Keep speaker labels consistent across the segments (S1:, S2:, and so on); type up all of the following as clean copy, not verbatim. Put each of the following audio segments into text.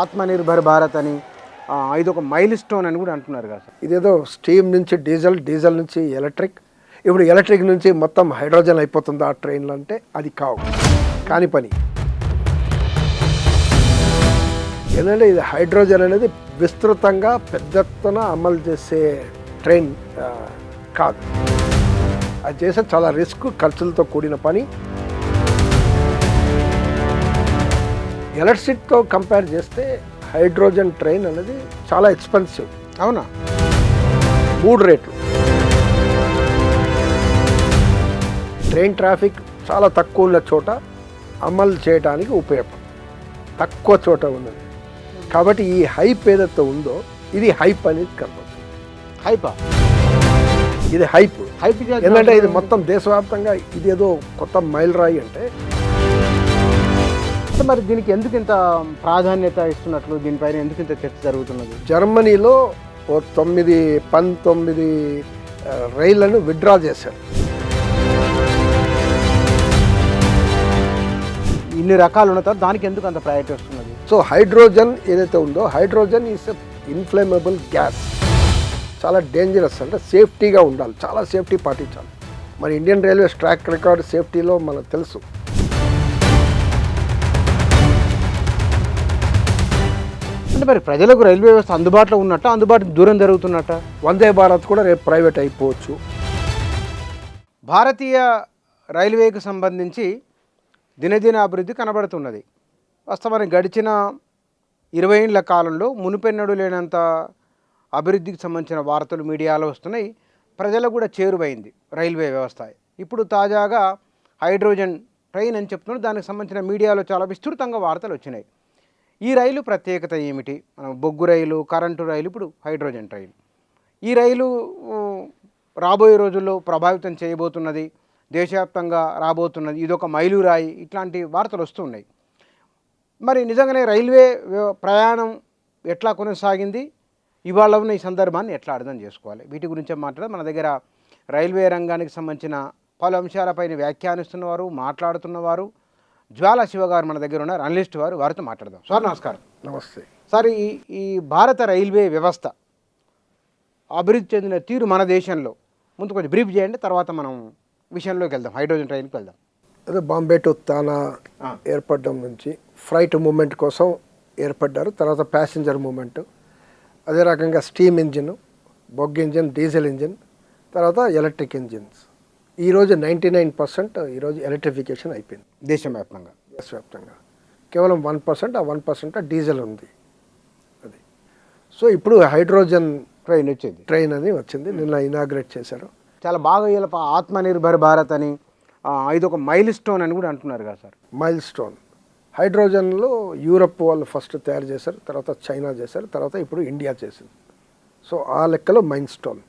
S1: ఆత్మనిర్భర్ భారత్ అని ఇది ఒక మైల్ స్టోన్ అని కూడా అంటున్నారు కదా సార్.
S2: ఇదేదో స్టీమ్ నుంచి డీజిల్, డీజిల్ నుంచి ఎలక్ట్రిక్, ఇప్పుడు ఎలక్ట్రిక్ నుంచి మొత్తం హైడ్రోజన్ అయిపోతుంది ఆ ట్రైన్లు అంటే అది కాని పని. ఎందుకంటే ఇది హైడ్రోజన్ అనేది విస్తృతంగా పెద్ద ఎత్తున అమలు చేసే ట్రైన్ కాదు. అది చేసే చాలా రిస్క్, ఖర్చులతో కూడిన పని. ఎలక్ట్రిసిటీతో కంపేర్ చేస్తే హైడ్రోజన్ ట్రైన్ అనేది చాలా ఎక్స్పెన్సివ్.
S1: అవునా?
S2: 3 రేట్లు. ట్రైన్ ట్రాఫిక్ చాలా తక్కువ ఉన్న చోట అమలు చేయడానికి ఉపయోగపడుతుంది, తక్కువ చోట ఉన్నది. కాబట్టి ఈ హైప్ ఏదైతే ఉందో ఇది హైప్ అనేది కనపడుతుంది.
S1: హైపా?
S2: ఇది హైప్.
S1: హైప్
S2: ఎందుకంటే ఇది మొత్తం దేశవ్యాప్తంగా ఇదేదో కొత్త మైల్ రాయి అంటే.
S1: మరి దీనికి ఎందుకు ఇంత ప్రాధాన్యత ఇస్తున్నట్లు, దీనిపైన ఎందుకు ఇంత చర్చ జరుగుతున్నది?
S2: జర్మనీలో 19 రైళ్లను విత్డ్రా చేశారు.
S1: ఇన్ని రకాలు ఉన్న తర్వాత దానికి ఎందుకు అంత ప్రయారిటీ వస్తున్నది?
S2: సో హైడ్రోజన్ ఏదైతే ఉందో, హైడ్రోజన్ ఈస్ ఇన్ఫ్లేమబుల్ గ్యాస్. చాలా డేంజరస్, అంటే సేఫ్టీగా ఉండాలి, చాలా సేఫ్టీ పాటించాలి. మరి ఇండియన్ రైల్వేస్ ట్రాక్ రికార్డ్ సేఫ్టీలో మనకు తెలుసు.
S1: అంటే మరి ప్రజలకు రైల్వే వ్యవస్థ అందుబాటులో ఉన్నట్ట, అందుబాటు దూరం జరుగుతున్నట్ట?
S2: వందే భారత్ కూడా రేపు ప్రైవేట్ అయిపోవచ్చు.
S1: భారతీయ రైల్వేకి సంబంధించి దినదిన అభివృద్ధి కనబడుతున్నది. వాస్తవానికి గడిచిన 20 ఏళ్ల కాలంలో మునుపెన్నడూ లేనంత అభివృద్ధికి సంబంధించిన వార్తలు మీడియాలో వస్తున్నాయి. ప్రజలకు కూడా చేరువైంది రైల్వే వ్యవస్థ. ఇప్పుడు తాజాగా హైడ్రోజన్ ట్రైన్ అని చెప్తున్నారు. దానికి సంబంధించిన మీడియాలో చాలా విస్తృతంగా వార్తలు వచ్చినాయి. ఈ రైలు ప్రత్యేకత ఏమిటి? మనం బొగ్గు రైలు, కరెంటు రైలు, ఇప్పుడు హైడ్రోజన్ ట్రైన్. ఈ రైలు రాబోయే రోజుల్లో ప్రభావితం చేయబోతున్నది, దేశవ్యాప్తంగా రాబోతున్నది, ఇదొక మైలురాయి, ఇట్లాంటి వార్తలు వస్తున్నాయి. మరి నిజంగానే రైల్వే ప్రయాణం ఎట్లా కొనసాగింది, ఇవాళ ఉన్న ఈ సందర్భాన్ని ఎట్లా అర్థం చేసుకోవాలి, వీటి గురించే మాట్లాడడం. మన దగ్గర రైల్వే రంగానికి సంబంధించిన పలు అంశాలపైన వ్యాఖ్యానిస్తున్నవారు, మాట్లాడుతున్నవారు జ్వాలా శివ గారు మన దగ్గర ఉన్నారు, అనలిస్ట్ వారు. వారితో మాట్లాడదాం. సార్ నమస్కారం.
S2: నమస్తే
S1: సార్, ఈ భారత రైల్వే వ్యవస్థ అభివృద్ధి చెందిన తీరు మన దేశంలో ముందు కొంచెం బ్రీఫ్ చేయండి, తర్వాత మనం విషయంలోకి వెళ్దాం, హైడ్రోజన్ ట్రైన్కి వెళ్దాం.
S2: అదే బాంబే టు తానా ఏర్పడడం నుంచి ఫ్రైట్ మూమెంట్ కోసం ఏర్పడ్డారు. తర్వాత ప్యాసింజర్ మూమెంట్, అదే రకంగా స్టీమ్ ఇంజిన్, బొగ్గు ఇంజిన్, డీజిల్ ఇంజిన్, తర్వాత ఎలక్ట్రిక్ ఇంజిన్స్. ఈరోజు 99% ఈరోజు ఎలక్ట్రిఫికేషన్ అయిపోయింది దేశవ్యాప్తంగా. కేవలం 1%, ఆ 1% డీజిల్ ఉంది. అది. సో ఇప్పుడు హైడ్రోజన్ ట్రైన్ అని వచ్చింది, నిన్న ఇనాగ్రేట్ చేశారు.
S1: చాలా బాగా ఇలా ఆత్మనిర్భర్ భారత్ అని ఇది ఒక మైల్ స్టోన్ అని కూడా అంటున్నారు కదా సార్.
S2: Milestone. హైడ్రోజన్లో యూరప్ వాళ్ళు ఫస్ట్ తయారు చేశారు, తర్వాత చైనా చేశారు, తర్వాత ఇప్పుడు ఇండియా చేసింది. సో ఆ లెక్కలో మైల్ స్టోన్.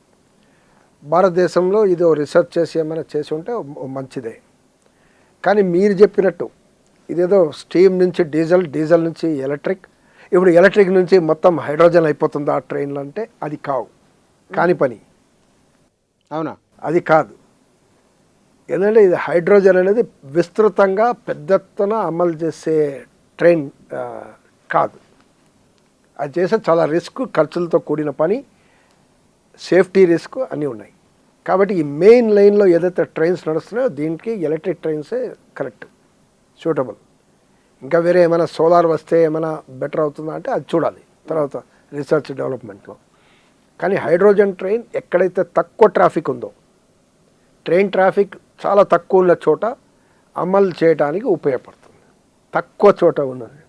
S2: భారతదేశంలో ఇది రీసెర్చ్ చేసి ఏమైనా చేసి ఉంటే మంచిదే. కానీ మీరు చెప్పినట్టు ఇదేదో స్టీమ్ నుంచి డీజిల్, డీజిల్ నుంచి ఎలక్ట్రిక్, ఇప్పుడు ఎలక్ట్రిక్ నుంచి మొత్తం హైడ్రోజన్ అయిపోతుంది ఆ ట్రైన్లు అంటే అది కాని పని.
S1: అవునా?
S2: అది కాదు. ఎందుకంటే ఇది హైడ్రోజన్ అనేది విస్తృతంగా పెద్ద ఎత్తున అమలు చేసే ట్రైన్ కాదు. అది చేసే చాలా రిస్క్, ఖర్చులతో కూడిన పని, సేఫ్టీ రిస్క్ అన్నీ ఉన్నాయి. కాబట్టి ఈ మెయిన్ లైన్లో ఏదైతే ట్రైన్స్ నడుస్తున్నాయో దీనికి ఎలక్ట్రిక్ ట్రైన్సే కరెక్ట్, సూటబుల్. ఇంకా వేరే ఏమైనా సోలార్ వస్తే ఏమైనా బెటర్ అవుతుందా అంటే అది చూడాలి తర్వాత రీసెర్చ్ డెవలప్మెంట్లో. కానీ హైడ్రోజన్ ట్రైన్ ఎక్కడైతే తక్కువ ట్రాఫిక్ ఉందో, ట్రైన్ ట్రాఫిక్ చాలా తక్కువ ఉన్న చోట అమలు చేయడానికి ఉపయోగపడుతుంది, తక్కువ చోట ఉన్నది.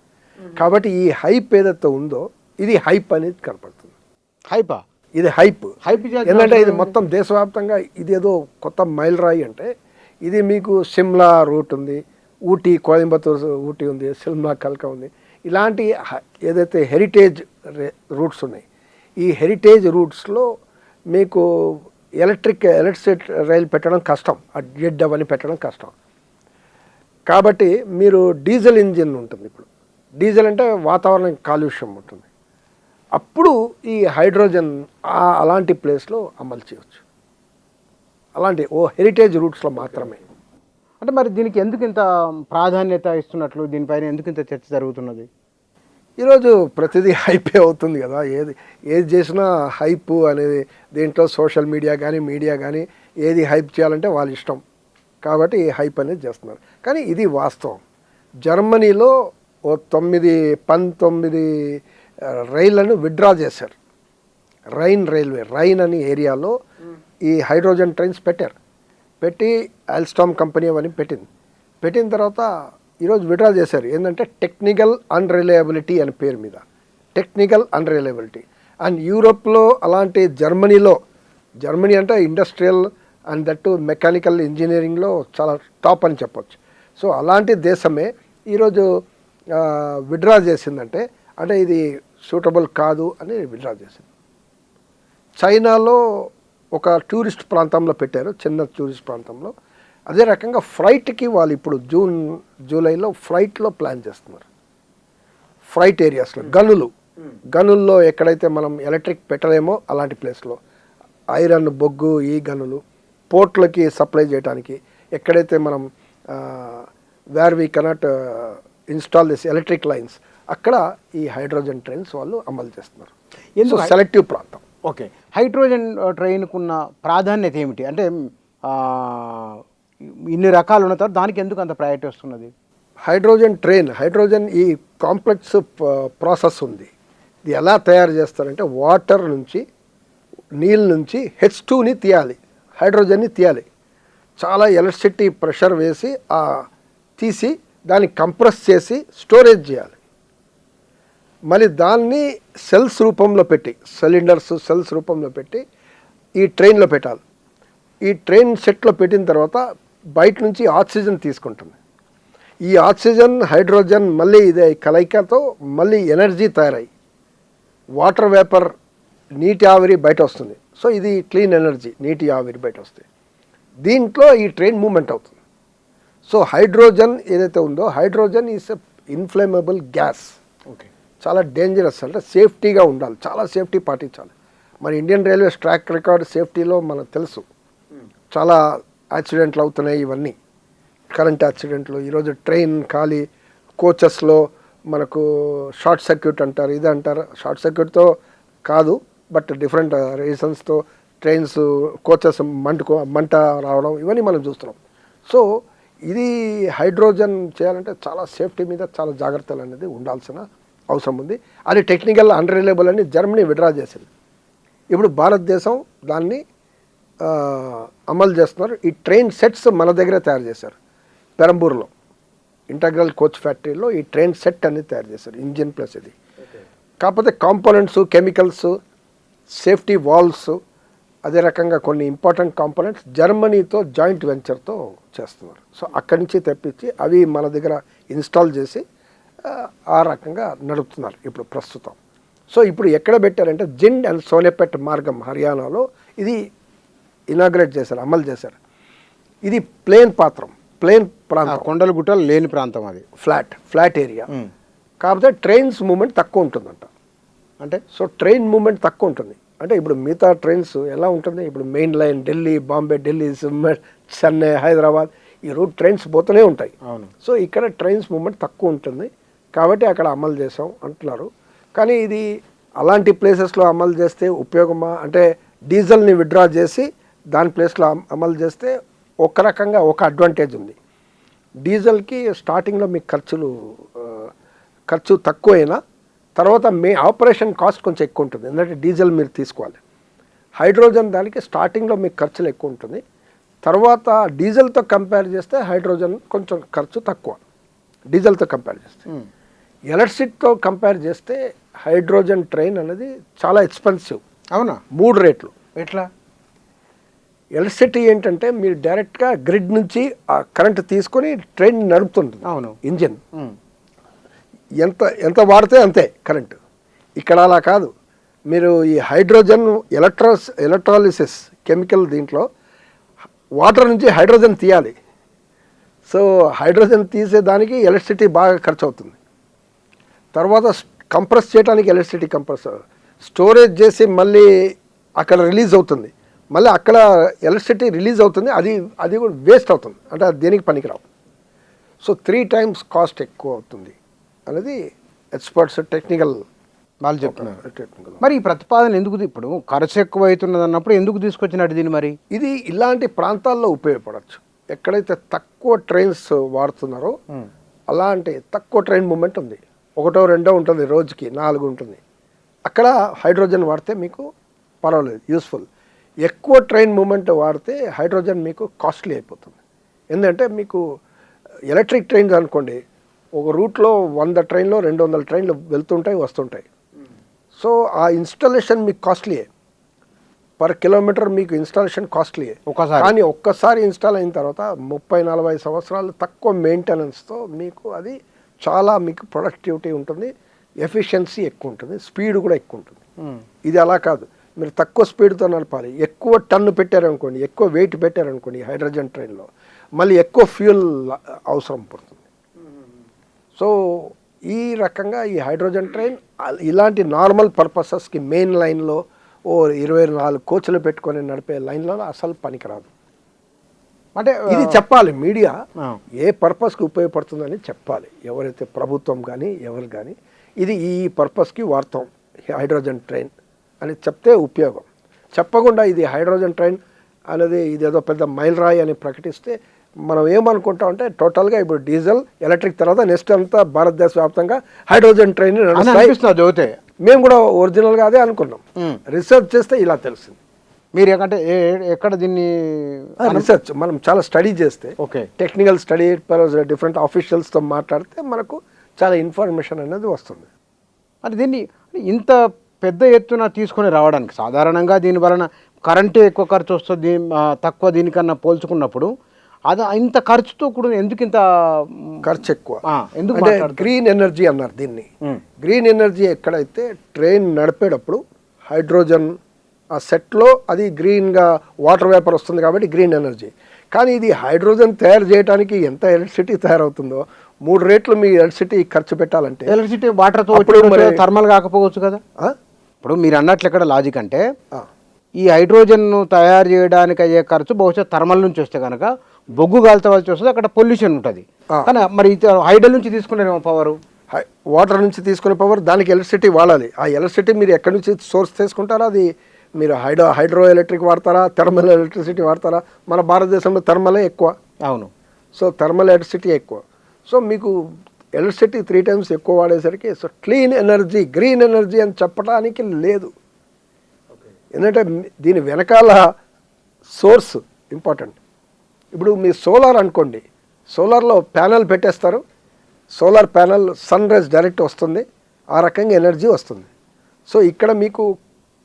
S2: కాబట్టి ఈ హైప్ ఏదైతే ఉందో ఇది హైప్ అనేది కనపడుతుంది.
S1: హైపా?
S2: ఇది హైప్. ఎందుకంటే ఇది
S1: హైప్
S2: మొత్తం దేశవ్యాప్తంగా ఇదేదో కొత్త మైల్ రాయి అంటే. ఇది మీకు సిమ్లా రూట్ ఉంది, ఊటీ కోయంబత్తూర్ ఊటీ ఉంది, సిమ్లా కల్కా ఉంది. ఇలాంటి ఏదైతే హెరిటేజ్ రూట్స్ ఉన్నాయి, ఈ హెరిటేజ్ రూట్స్లో మీకు ఎలక్ట్రిసిటీ రైలు పెట్టడం కష్టం, జెడ్ అవన్నీ పెట్టడం కష్టం. కాబట్టి మీరు డీజిల్ ఇంజిన్ ఉంటుంది. ఇప్పుడు డీజిల్ అంటే వాతావరణం కాలుష్యం ఉంటుంది. అప్పుడు ఈ హైడ్రోజన్ అలాంటి ప్లేస్లో అమలు చేయవచ్చు, అలాంటి హెరిటేజ్ రూట్స్లో మాత్రమే.
S1: అంటే మరి దీనికి ఎందుకు ఇంత ప్రాధాన్యత ఇస్తున్నట్లు, దీనిపైన ఎందుకు ఇంత చర్చ జరుగుతున్నది?
S2: ఈరోజు ప్రతిదీ హైపే అవుతుంది కదా, ఏది చేసినా హైప్ అనేది. దీంట్లో సోషల్ మీడియా కానీ ఏది హైప్ చేయాలంటే వాళ్ళ ఇష్టం, కాబట్టి ఈ హైప్ అనేది చేస్తున్నారు. కానీ ఇది వాస్తవం. జర్మనీలో 19 రైళ్లను విత్డ్రా చేశారు. రైన్ అని ఏరియాలో ఈ హైడ్రోజన్ ట్రైన్స్ పెట్టి ఆల్స్టామ్ కంపెనీ అవన్నీ పెట్టిన తర్వాత ఈరోజు విత్డ్రా చేశారు. ఏంటంటే టెక్నికల్ అన్రిలయబిలిటీ అనే పేరు మీద, టెక్నికల్ అన్రిలయబిలిటీ. అండ్ యూరోప్లో అలాంటి జర్మనీ అంటే ఇండస్ట్రియల్ అండ్ దట్టు మెకానికల్ ఇంజనీరింగ్లో చాలా టాప్ అని చెప్పొచ్చు. సో అలాంటి దేశమే ఈరోజు విత్డ్రా చేసిందంటే అంటే ఇది సూటబుల్ కాదు అని విత్డ్రా చేసింది. చైనాలో ఒక టూరిస్ట్ ప్రాంతంలో పెట్టారు, చిన్న టూరిస్ట్ ప్రాంతంలో. అదే రకంగా ఫ్లైట్కి వాళ్ళు ఇప్పుడు జూలైలో ఫ్లైట్లో ప్లాన్ చేస్తున్నారు. ఫ్లైట్ ఏరియాస్లో గనుల్లో ఎక్కడైతే మనం ఎలక్ట్రిక్ పెట్టలేమో అలాంటి ప్లేస్లో ఐరన్, బొగ్గు, ఈ గనులు పోర్ట్లకి సప్లై చేయడానికి ఎక్కడైతే మనం where we cannot install this electric lines అక్కడ ఈ హైడ్రోజన్ ట్రైన్స్ వాళ్ళు అమలు చేస్తున్నారు. ఎందుకు సెలెక్టివ్ ప్రాంతం.
S1: ఓకే, హైడ్రోజన్ ట్రైన్కున్న ప్రాధాన్యత ఏమిటి? అంటే ఇన్ని రకాలు ఉన్న తర్వాత దానికి ఎందుకు అంత ప్రయారిటీ వస్తున్నది?
S2: హైడ్రోజన్ ఈ కాంప్లెక్స్ ప్రాసెస్ ఉంది. ఇది ఎలా తయారు చేస్తారంటే వాటర్ నుంచి, నీళ్ళ నుంచి H2ని తీయాలి, హైడ్రోజన్ని తీయాలి. చాలా ఎలక్ట్రిసిటీ ప్రెషర్ వేసి తీసి దాన్ని కంప్రెస్ చేసి స్టోరేజ్ చేయాలి. మళ్ళీ దాన్ని సెల్స్ రూపంలో పెట్టి, సెల్స్ రూపంలో పెట్టి ఈ ట్రైన్లో పెట్టాలి. ఈ ట్రైన్ సెట్లో పెట్టిన తర్వాత బయట నుంచి ఆక్సిజన్ తీసుకుంటుంది. ఈ ఆక్సిజన్, హైడ్రోజన్ మళ్ళీ ఇదే కలయికతో మళ్ళీ ఎనర్జీ తయారై వాటర్ వేపర్, నీటి ఆవిరి బయట వస్తుంది. సో ఇది క్లీన్ ఎనర్జీ, నీటి ఆవిరి బయట వస్తుంది. దీంట్లో ఈ ట్రైన్ మూమెంట్ అవుతుంది. సో హైడ్రోజన్ ఏదైతే ఉందో, hydrogen is a inflammable gas.
S1: Okay,
S2: చాలా డేంజరస్, అంటే సేఫ్టీగా ఉండాలి, చాలా సేఫ్టీ పాటించాలి. మరి ఇండియన్ రైల్వేస్ ట్రాక్ రికార్డ్ సేఫ్టీలో మనకు తెలుసు, చాలా యాక్సిడెంట్లు అవుతున్నాయి. ఇవన్నీ కరెంట్ యాక్సిడెంట్లు. ఈరోజు ట్రైన్ ఖాళీ, కోచెస్లో మనకు షార్ట్ సర్క్యూట్ అంటారు, ఇది అంటారు. షార్ట్ సర్క్యూట్తో కాదు, బట్ డిఫరెంట్ రీజన్స్తో ట్రైన్స్, కోచెస్ మంట రావడం, ఇవన్నీ మనం చూస్తున్నాం. సో ఇది హైడ్రోజన్ చేయాలంటే చాలా సేఫ్టీ మీద చాలా జాగ్రత్తలు అనేది ఉండాల్సిన అవసరం ఉంది. అది టెక్నికల్ అన్రిలయబుల్ అని జర్మనీ విత్డ్రా చేసింది. ఇప్పుడు భారతదేశం దాన్ని అమలు చేస్తున్నారు. ఈ ట్రైన్ సెట్స్ మన దగ్గరే తయారు చేశారు. పెరంబూర్లో ఇంటగ్రల్ కోచ్ ఫ్యాక్టరీలో ఈ ట్రైన్ సెట్ అనేది తయారు చేశారు, ఇంజిన్ ప్లస్ ఇది. కాకపోతే కాంపోనెంట్స్, కెమికల్స్, సేఫ్టీ వాల్వ్స్, అదే రకంగా కొన్ని ఇంపార్టెంట్ కాంపోనెంట్స్ జర్మనీతో జాయింట్ వెంచర్తో చేస్తున్నారు. సో అక్కడి నుంచి తెప్పించి అవి మన దగ్గర ఇన్స్టాల్ చేసి ఆ రకంగా నడుపుతున్నారు ఇప్పుడు ప్రస్తుతం. సో ఇప్పుడు ఎక్కడ పెట్టారంటే జిండ్ అండ్ సోనేపేట్ మార్గం, హర్యానాలో ఇది ఇనాగ్రేట్ చేశారు, అమలు చేశారు. ఇది ప్లేన్ ప్రాంతం,
S1: కొండలు గుట్టలు లేని ప్రాంతం, అది
S2: ఫ్లాట్ ఏరియా. కాకపోతే ట్రైన్స్ మూమెంట్ తక్కువ ఉంటుందంట. అంటే సో ట్రైన్ మూమెంట్ తక్కువ ఉంటుంది. అంటే ఇప్పుడు మిగతా ట్రైన్స్ ఎలా ఉంటుంది, ఇప్పుడు మెయిన్ లైన్ ఢిల్లీ, బాంబే, ఢిల్లీ, చెన్నై, హైదరాబాద్, ఈ రూట్ ట్రైన్స్ పోతూనే ఉంటాయి. సో ఇక్కడ ట్రైన్స్ మూమెంట్ తక్కువ ఉంటుంది కాబట్టి అక్కడ అమలు చేసాం అంటున్నారు. కానీ ఇది అలాంటి ప్లేసెస్లో అమలు చేస్తే ఉపయోగమా అంటే, డీజిల్ని విత్డ్రా చేసి దాని ప్లేస్లో అమలు చేస్తే ఒక రకంగా ఒక అడ్వాంటేజ్ ఉంది. డీజిల్కి స్టార్టింగ్లో మీకు ఖర్చు తక్కువైనా తర్వాత ఆపరేషన్ కాస్ట్ కొంచెం ఎక్కువ ఉంటుంది, ఎందుకంటే డీజిల్ మీరు తీసుకోవాలి. హైడ్రోజన్ దానికి స్టార్టింగ్లో మీకు ఖర్చులు ఎక్కువ ఉంటుంది, తర్వాత డీజిల్తో కంపేర్ చేస్తే హైడ్రోజన్ కొంచెం ఖర్చు తక్కువ. డీజిల్తో కంపేర్ చేస్తే, ఎలక్ట్రిసిటీతో కంపేర్ చేస్తే హైడ్రోజన్ ట్రైన్ అనేది చాలా ఎక్స్పెన్సివ్.
S1: అవునా?
S2: 3 రేట్లు.
S1: ఎట్లా?
S2: ఎలక్ట్రిసిటీ ఏంటంటే మీరు డైరెక్ట్గా గ్రిడ్ నుంచి ఆ కరెంట్ తీసుకొని ట్రైన్ నడుపుతుంది.
S1: అవును,
S2: ఇంజిన్ ఎంత వాడితే అంతే కరెంటు. ఇక్కడ అలా కాదు. మీరు ఈ హైడ్రోజన్ ఎలక్ట్రాలిసిస్ కెమికల్, దీంట్లో వాటర్ నుంచి హైడ్రోజన్ తీయాలి. సో హైడ్రోజన్ తీసేదానికి ఎలక్ట్రిసిటీ బాగా ఖర్చు అవుతుంది. తర్వాత కంప్రెస్ చేయడానికి ఎలక్ట్రిసిటీ స్టోరేజ్ చేసి మళ్ళీ అక్కడ రిలీజ్ అవుతుంది, మళ్ళీ అక్కడ ఎలక్ట్రిసిటీ రిలీజ్ అవుతుంది, అది కూడా వేస్ట్ అవుతుంది, అంటే దేనికి పనికిరావు. సో 3 times కాస్ట్ ఎక్కువ అవుతుంది అనేది ఎక్స్పర్ట్స్ టెక్నికల్
S1: వాళ్ళు చెప్తున్నారు.
S2: టెక్నికల్
S1: మరి ఈ ప్రతిపాదన ఎందుకు ఇప్పుడు ఖర్చు ఎక్కువ అవుతున్నది అన్నప్పుడు ఎందుకు తీసుకొచ్చినట్టు దీన్ని మరి?
S2: ఇది ఇలాంటి ప్రాంతాల్లో ఉపయోగపడవచ్చు. ఎక్కడైతే తక్కువ ట్రైన్స్ వాడుతున్నారో అలాంటి తక్కువ ట్రైన్ మూమెంట్ ఉంది, ఒకటో రెండో ఉంటుంది, రోజుకి 4 ఉంటుంది, అక్కడ హైడ్రోజన్ వాడితే మీకు పర్వాలేదు, యూస్ఫుల్. ఎక్కువ ట్రైన్ మూమెంట్ వాడితే హైడ్రోజన్ మీకు కాస్ట్లీ అయిపోతుంది. ఎందుకంటే మీకు ఎలక్ట్రిక్ ట్రైన్స్ అనుకోండి, ఒక రూట్లో 100 ట్రైన్లో 200 ట్రైన్లు వెళ్తుంటాయి వస్తుంటాయి. సో ఆ ఇన్స్టాలేషన్ మీకు కాస్ట్లీయే, పర్ కిలోమీటర్ మీకు ఇన్స్టాలేషన్ కాస్ట్లీయే
S1: ఒకసారి.
S2: కానీ ఒక్కసారి ఇన్స్టాల్ అయిన తర్వాత 30-40 సంవత్సరాలు తక్కువ మెయింటెనెన్స్తో మీకు అది చాలా మీకు ప్రొడక్టివిటీ ఉంటుంది, ఎఫిషియన్సీ ఎక్కువ ఉంటుంది, స్పీడ్ కూడా ఎక్కువ ఉంటుంది. ఇది అలా కాదు, మీరు తక్కువ స్పీడ్తో నడపాలి. ఎక్కువ టన్ను పెట్టారనుకోండి, ఎక్కువ వెయిట్ పెట్టారనుకోండి హైడ్రోజన్ ట్రైన్లో, మళ్ళీ ఎక్కువ ఫ్యూయల్ అవసరం పడుతుంది. సో ఈ రకంగా ఈ హైడ్రోజన్ ట్రైన్ ఇలాంటి నార్మల్ పర్పసెస్కి మెయిన్ లైన్లో 24 కోచ్లు పెట్టుకొని నడిపే లైన్లో అసలు పనికిరాదు.
S1: అంటే
S2: ఇది చెప్పాలి, మీడియా ఏ పర్పస్కి ఉపయోగపడుతుందని చెప్పాలి. ఎవరైతే ప్రభుత్వం కానీ ఎవరు కానీ ఇది ఈ పర్పస్కి వాడతాం హైడ్రోజన్ ట్రైన్ అని చెప్తే ఉపయోగం. చెప్పకుండా ఇది హైడ్రోజన్ ట్రైన్ అనేది ఇదేదో పెద్ద మైలురాయి అని ప్రకటిస్తే మనం ఏమనుకుంటామంటే టోటల్గా ఇప్పుడు డీజిల్ ఎలక్ట్రిక్ తర్వాత నెక్స్ట్ అంతా భారతదేశ వ్యాప్తంగా హైడ్రోజన్ ట్రైన్
S1: చదివితే
S2: మేము కూడా ఒరిజినల్గా అదే అనుకున్నాం. రీసెర్చ్ చేస్తే ఇలా తెలిసింది.
S1: మీరు ఎక్కడ ఎక్కడ దీన్ని
S2: రీసెర్చ్ మనం చాలా స్టడీ చేస్తే,
S1: ఓకే,
S2: టెక్నికల్ స్టడీ డిఫరెంట్ ఆఫీషియల్స్తో మాట్లాడితే మనకు చాలా ఇన్ఫర్మేషన్ అనేది వస్తుంది.
S1: అంటే దీన్ని ఇంత పెద్ద ఎత్తున తీసుకొని రావడానికి సాధారణంగా దీని వలన కరెంటే ఎక్కువ ఖర్చు వస్తుంది, తక్కువ దీనికన్నా పోల్చుకున్నప్పుడు అది ఇంత ఖర్చుతో కూడా ఎందుకు ఇంత
S2: ఖర్చు ఎక్కువ?
S1: ఎందుకు
S2: అంటే గ్రీన్ ఎనర్జీ అన్నారు దీన్ని. గ్రీన్ ఎనర్జీ ఎక్కడైతే ట్రైన్ నడిపేటప్పుడు హైడ్రోజన్ ఆ సెట్లో అది గ్రీన్గా వాటర్ వేపర్ వస్తుంది కాబట్టి గ్రీన్ ఎనర్జీ. కానీ ఇది హైడ్రోజన్ తయారు చేయడానికి ఎంత ఎలక్ట్రిసిటీ తయారవుతుందో 3 రేట్లు మీ ఎలక్ట్రిసిటీ ఖర్చు పెట్టాలంటే,
S1: ఎలక్ట్రిసిటీ వాటర్తో థర్మల్ కాకపోవచ్చు కదా. ఇప్పుడు మీరు అన్నట్లు ఎక్కడ లాజిక్ అంటే ఈ హైడ్రోజన్ను తయారు చేయడానికి అయ్యే ఖర్చు బహుశా థర్మల్ నుంచి వస్తే కనుక బొగ్గు కాల్చవలసి వస్తుంది, అక్కడ పొల్యూషన్ ఉంటుంది. కానీ మరి హైడ్రో నుంచి తీసుకునేమో పవర్,
S2: వాటర్ నుంచి తీసుకునే పవర్, దానికి ఎలక్ట్రిసిటీ వాడాలి. ఆ ఎలక్ట్రిసిటీ మీరు ఎక్కడి నుంచి సోర్స్ తీసుకుంటారా? అది మీరు హైడ్రో ఎలక్ట్రిక్ వాడతారా, థర్మల్ ఎలక్ట్రిసిటీ వాడతారా? మన భారతదేశంలో థర్మలే ఎక్కువ.
S1: అవును, సో
S2: థర్మల్ ఎలక్ట్రిసిటీ ఎక్కువ. సో మీకు ఎలక్ట్రిసిటీ 3 times ఎక్కువ వాడేసరికి so clean energy, green energy అని చెప్పడానికి లేదు. ఎందుకంటే దీని వెనకాల సోర్స్ ఇంపార్టెంట్. ఇప్పుడు మీ సోలార్ అనుకోండి, సోలార్లో ప్యానల్ పెట్టేస్తారు, solar panel sunrise direct వస్తుంది, ఆ రకంగా ఎనర్జీ వస్తుంది. సో ఇక్కడ మీకు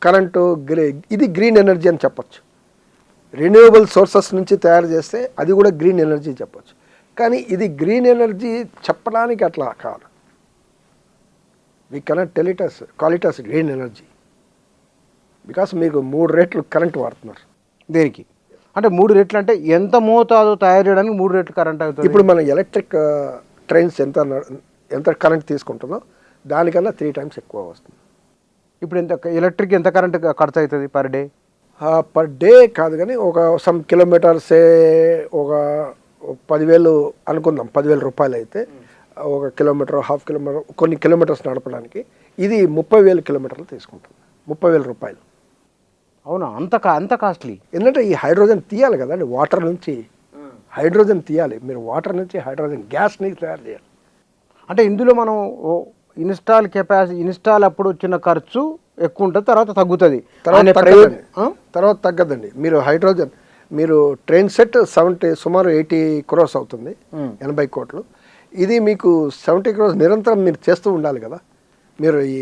S2: కరెంటు ఇది గ్రీన్ ఎనర్జీ అని చెప్పచ్చు. రెన్యూవబుల్ సోర్సెస్ నుంచి తయారు చేస్తే అది కూడా గ్రీన్ ఎనర్జీ చెప్పచ్చు. కానీ ఇది గ్రీన్ ఎనర్జీ చెప్పడానికి అట్లా కాదు. We cannot call it as green energy because మీకు 3 రేట్లు కరెంట్ వాడుతున్నారు.
S1: దేనికి అంటే 3 రేట్లు అంటే ఎంత మోతాదు తయారు చేయడానికి 3 రేట్లు కరెంట్ అవుతుంది.
S2: ఇప్పుడు మన ఎలక్ట్రిక్ ట్రైన్స్ ఎంత కరెంట్ తీసుకుంటుందో దానికన్నా 3 times ఎక్కువ వస్తుంది.
S1: ఇప్పుడు ఎలక్ట్రిక్ ఎంత కరెంట్ ఖర్చు అవుతుంది పర్ డే?
S2: పర్ డే కాదు కానీ ఒక సమ్ కిలోమీటర్సే ఒక 10,000 అనుకుందాం, 10,000 రూపాయలు అయితే ఒక కిలోమీటర్, హాఫ్ కిలోమీటర్, కొన్ని కిలోమీటర్స్ నడపడానికి ఇది 30,000 కిలోమీటర్లు తీసుకుంటుంది, 30,000 రూపాయలు.
S1: అవునా, అంత కాస్ట్లీ?
S2: ఎందుకంటే ఈ హైడ్రోజన్ తీయాలి కదండి, వాటర్ నుంచి హైడ్రోజన్ తీయాలి. మీరు వాటర్ నుంచి హైడ్రోజన్ గ్యాస్ని తయారు చేయాలి.
S1: అంటే ఇందులో మనం ఇన్స్టాల్ అప్పుడు వచ్చిన ఖర్చు ఎక్కువ ఉంటుంది, తర్వాత తగ్గుతుంది,
S2: తర్వాత తగ్గదండి. మీరు హైడ్రోజన్ మీరు ట్రైన్ సెట్ సుమారు 80 crores అవుతుంది, 80 కోట్లు. ఇది మీకు 70 crores నిరంతరం మీరు చేస్తూ ఉండాలి కదా. మీరు ఈ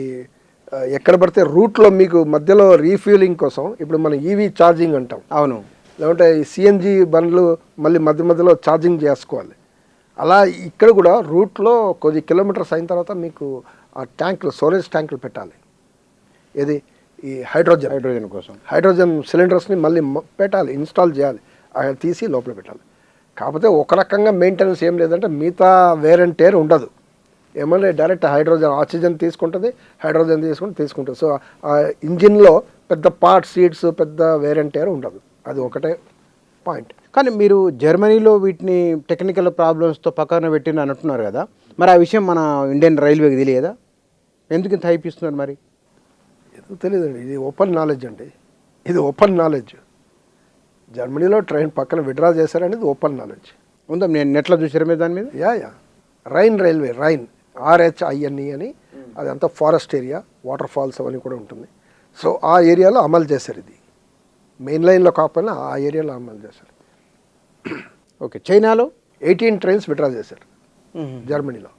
S2: ఎక్కడ పడితే రూట్లో మీకు మధ్యలో రీఫ్యూలింగ్ కోసం ఇప్పుడు మనం ఈవీ ఛార్జింగ్ అంటాం.
S1: అవును,
S2: లేకుంటే ఈ సిఎన్జి బండ్లు మళ్ళీ మధ్యలో ఛార్జింగ్ చేసుకోవాలి. అలా ఇక్కడ కూడా రూట్లో కొద్ది కిలోమీటర్స్ అయిన తర్వాత మీకు ఆ ట్యాంకులు, స్టోరేజ్ ట్యాంకులు పెట్టాలి. ఏది ఈ హైడ్రోజన్ కోసం హైడ్రోజన్ సిలిండర్స్ని మళ్ళీ పెట్టాలి, ఇన్స్టాల్ చేయాలి, అక్కడ తీసి లోపల పెట్టాలి. కాకపోతే ఒక రకంగా మెయింటెనెన్స్ ఏం లేదంటే మిగతా వేర్ అండ్ టేర్ ఉండదు. ఏమంటే డైరెక్ట్ ఆక్సిజన్ తీసుకుంటుంది, హైడ్రోజన్ తీసుకుంటుంది. సో ఆ ఇంజిన్లో పెద్ద పార్ట్ సీట్స్, పెద్ద వేర్ అండ్ టేర్ ఉండదు. అది ఒకటే పాయింట్.
S1: కానీ మీరు జర్మనీలో వీటిని టెక్నికల్ ప్రాబ్లమ్స్తో పక్కన పెట్టిన అంటున్నారు కదా, మరి ఆ విషయం మన ఇండియన్ రైల్వేకి తెలియదా? ఎందుకు ఇంత హైప్ ఇస్తున్నారు మరి?
S2: ఎందుకు తెలియదండి, ఇది ఓపెన్ నాలెడ్జ్ అండి, ఇది ఓపెన్ నాలెడ్జ్. జర్మనీలో ట్రైన్ పక్కన విడ్రా చేశారనేది ఓపెన్ నాలెడ్జ్.
S1: ఉందా, నేను నెట్లో చూసారా మీరు దాని మీద?
S2: Yeah rain railway, rain RHINE అని, అదంతా ఫారెస్ట్ ఏరియా, వాటర్ ఫాల్స్ అవన్నీ కూడా ఉంటుంది. సో ఆ ఏరియాలో అమలు చేశారు, ఇది మెయిన్ లైన్లో కాకపోయినా ఆ ఏరియాలో అమలు చేశారు.
S1: ఓకే. చైనాలో
S2: 18 ట్రైన్స్ విడ్రా చేశారు జర్మనీలో.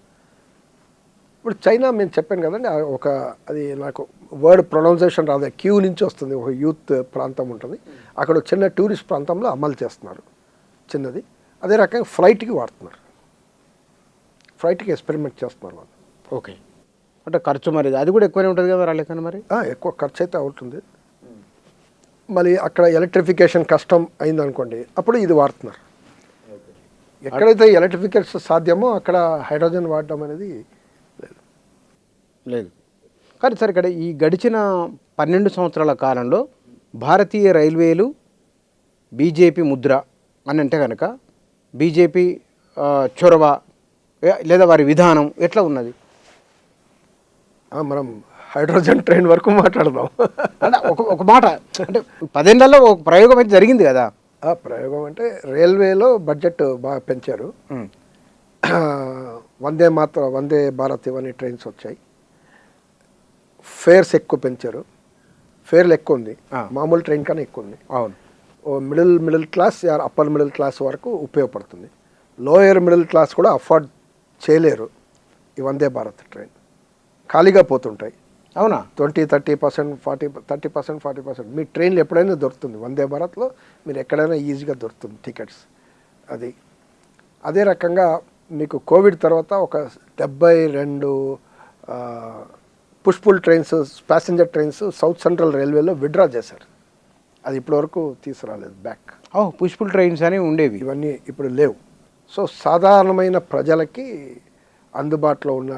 S2: ఇప్పుడు చైనా మేము చెప్పాను కదండి, అది నాకు వర్డ్ ప్రొనౌన్సియేషన్ రాదు, క్యూ నుంచి వస్తుంది, ఒక యూత్ ప్రాంతం ఉంటుంది అక్కడ, చిన్న టూరిస్ట్ ప్రాంతంలో అమలు చేస్తున్నారు చిన్నది. అదే రకంగా ఫ్లైట్కి వాడుతున్నారు, ఫ్లైట్కి ఎక్స్పెరిమెంట్ చేస్తున్నారు వాళ్ళు.
S1: ఓకే. అంటే ఖర్చు మరి అది కూడా ఎక్కువనే ఉంటుంది కదా రాలేకన్నా మరి?
S2: ఎక్కువ ఖర్చు అయితే అవుతుంది. మళ్ళీ అక్కడ ఎలక్ట్రిఫికేషన్ కష్టం అయిందనుకోండి, అప్పుడు ఇది వాడుతున్నారు. ఎక్కడైతే ఎలక్ట్రిఫికేషన్ సాధ్యమో అక్కడ హైడ్రోజన్ వాడడం అనేది
S1: లేదు. కానీ సార్ ఇక్కడ ఈ గడిచిన 12 సంవత్సరాల కాలంలో భారతీయ రైల్వేలు బీజేపీ ముద్ర అని అంటే కనుక బీజేపీ చొరవ లేదా వారి విధానం ఎట్లా ఉన్నది?
S2: మనం హైడ్రోజన్ ట్రైన్ వరకు మాట్లాడదాం.
S1: అంటే ఒక మాట, అంటే 10 ఏళ్లలో ఒక ప్రయోగం అయితే జరిగింది కదా.
S2: ఆ ప్రయోగం అంటే రైల్వేలో బడ్జెట్ బాగా పెంచారు. వందే భారత్ ఇవన్నీ ట్రైన్స్ వచ్చాయి. ఫేర్స్ ఎక్కువ పెంచారు, ఫేర్లు ఎక్కువ ఉంది, మామూలు ట్రైన్ కన్నా ఎక్కువ ఉంది.
S1: అవును.
S2: Middle class upper middle class వరకు ఉపయోగపడుతుంది. లోయర్ మిడిల్ క్లాస్ కూడా అఫోర్డ్ చేయలేరు ఈ వందే భారత్ ట్రైన్, ఖాళీగా పోతుంటాయి.
S1: అవునా?
S2: 20-30%, 40% మీ ట్రైన్లు ఎప్పుడైనా దొరుకుతుంది వందే భారత్లో, మీరు ఎక్కడైనా ఈజీగా దొరుకుతుంది టికెట్స్. అదే రకంగా మీకు కోవిడ్ తర్వాత ఒక 72 push-pull trains, passenger trains south central రైల్వేలో విడ్రా చేశారు. అది ఇప్పటివరకు తీసుకురాలేదు బ్యాక్.
S1: పుష్పుల్ ట్రైన్స్ అని ఉండేవి,
S2: ఇవన్నీ ఇప్పుడు లేవు. సో సాధారణమైన ప్రజలకి అందుబాటులో ఉన్న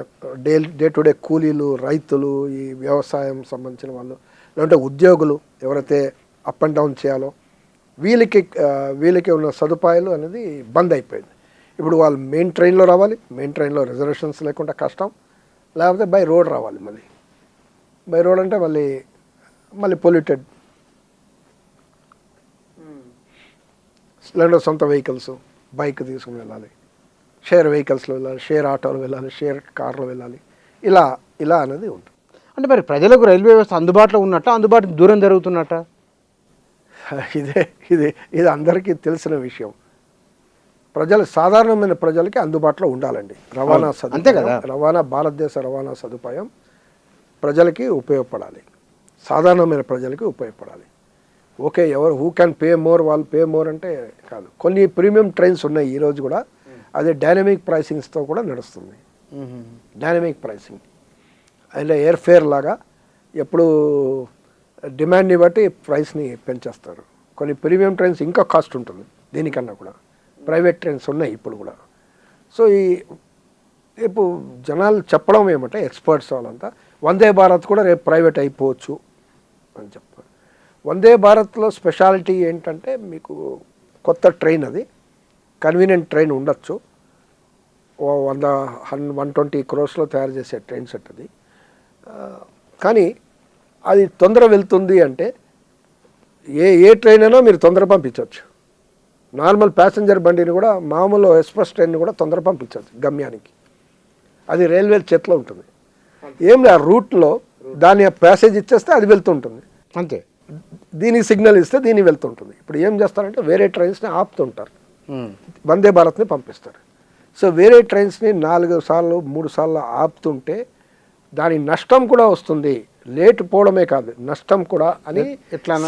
S2: డే టు డే కూలీలు, రైతులు, ఈ వ్యవసాయం సంబంధించిన వాళ్ళు, లేదంటే ఉద్యోగులు ఎవరైతే అప్ అండ్ డౌన్ చేయాలో వీళ్ళకి ఉన్న సదుపాయాలు అనేది బంద్ అయిపోయింది. ఇప్పుడు వాళ్ళు మెయిన్ ట్రైన్లో రావాలి, మెయిన్ ట్రైన్లో రిజర్వేషన్స్ లేకుండా కష్టం, లేకపోతే బై రోడ్ రావాలి. మళ్ళీ బై రోడ్ అంటే మళ్ళీ పొల్యూటెడ్, లేదంటే సొంత వెహికల్స్, బైక్ తీసుకుని వెళ్ళాలి, షేర్ వెహికల్స్లో వెళ్ళాలి, షేర్ ఆటోలో వెళ్ళాలి, షేర్ కార్లో వెళ్ళాలి, ఇలా అనేది ఉంటుంది. అంటే
S1: మరి ప్రజలకు రైల్వే వ్యవస్థ అందుబాటులో ఉన్నట్ట, అందుబాటు దూరం జరుగుతున్నట్ట?
S2: ఇది అందరికీ తెలిసిన విషయం. సాధారణమైన ప్రజలకి అందుబాటులో ఉండాలండి రవాణా సదుపాయం.
S1: అంతే కదా,
S2: భారతదేశ రవాణా సదుపాయం ప్రజలకి ఉపయోగపడాలి, సాధారణమైన ప్రజలకి ఉపయోగపడాలి. Okay, who can pay more వాళ్ళు పే మోర్ అంటే కాదు. కొన్ని ప్రీమియం ట్రైన్స్ ఉన్నాయి ఈరోజు కూడా, అదే డైనమిక్ ప్రైసింగ్స్తో కూడా నడుస్తుంది. డైనమిక్ ప్రైసింగ్ అంటే ఎయిర్ ఫేర్ లాగా ఎప్పుడు డిమాండ్ని బట్టి ప్రైస్ని పెంచేస్తారు. కొన్ని ప్రీమియం ట్రైన్స్ ఇంకా కాస్ట్ ఉంటుంది దీనికన్నా కూడా, ప్రైవేట్ ట్రైన్స్ ఉన్నాయి ఇప్పుడు కూడా. సో ఇప్పుడు జనాలు చెప్పడం ఏమంటే ఎక్స్పర్ట్స్ వాళ్ళంతా, వందే భారత్ కూడా రేపు ప్రైవేట్ అయిపోవచ్చు అని చెప్తారు. వందే భారత్లో స్పెషాలిటీ ఏంటంటే మీకు కొత్త ట్రైన్, అది కన్వీనియంట్ ట్రైన్ ఉండొచ్చు. 120 crores తయారు చేసే ట్రైన్ సెట్ అది. కానీ అది తొందర వెళ్తుంది అంటే ఏ ట్రైన్ అయినా మీరు తొందర పంపించవచ్చు. నార్మల్ ప్యాసింజర్ బండిని కూడా, మామూలు ఎక్స్ప్రెస్ ట్రైన్ని కూడా తొందర పంపించవచ్చు గమ్యానికి. అది రైల్వే చేతిలో ఉంటుంది. ఏం లేదు, రూట్లో దాని ప్యాసేజ్ ఇచ్చేస్తే అది వెళ్తుంటుంది
S1: అంతే.
S2: దీనికి సిగ్నల్ ఇస్తే దీనికి వెళ్తుంటుంది. ఇప్పుడు ఏం చేస్తారంటే వేరే ట్రైన్స్ని ఆపుతుంటారు, వందే భారత్ని పంపిస్తారు. సో వేరే ట్రైన్స్ని 4 సార్లు 3 సార్లు ఆపుతుంటే దాని నష్టం కూడా వస్తుంది, లేట్ పోవడమే కాదు నష్టం కూడా అని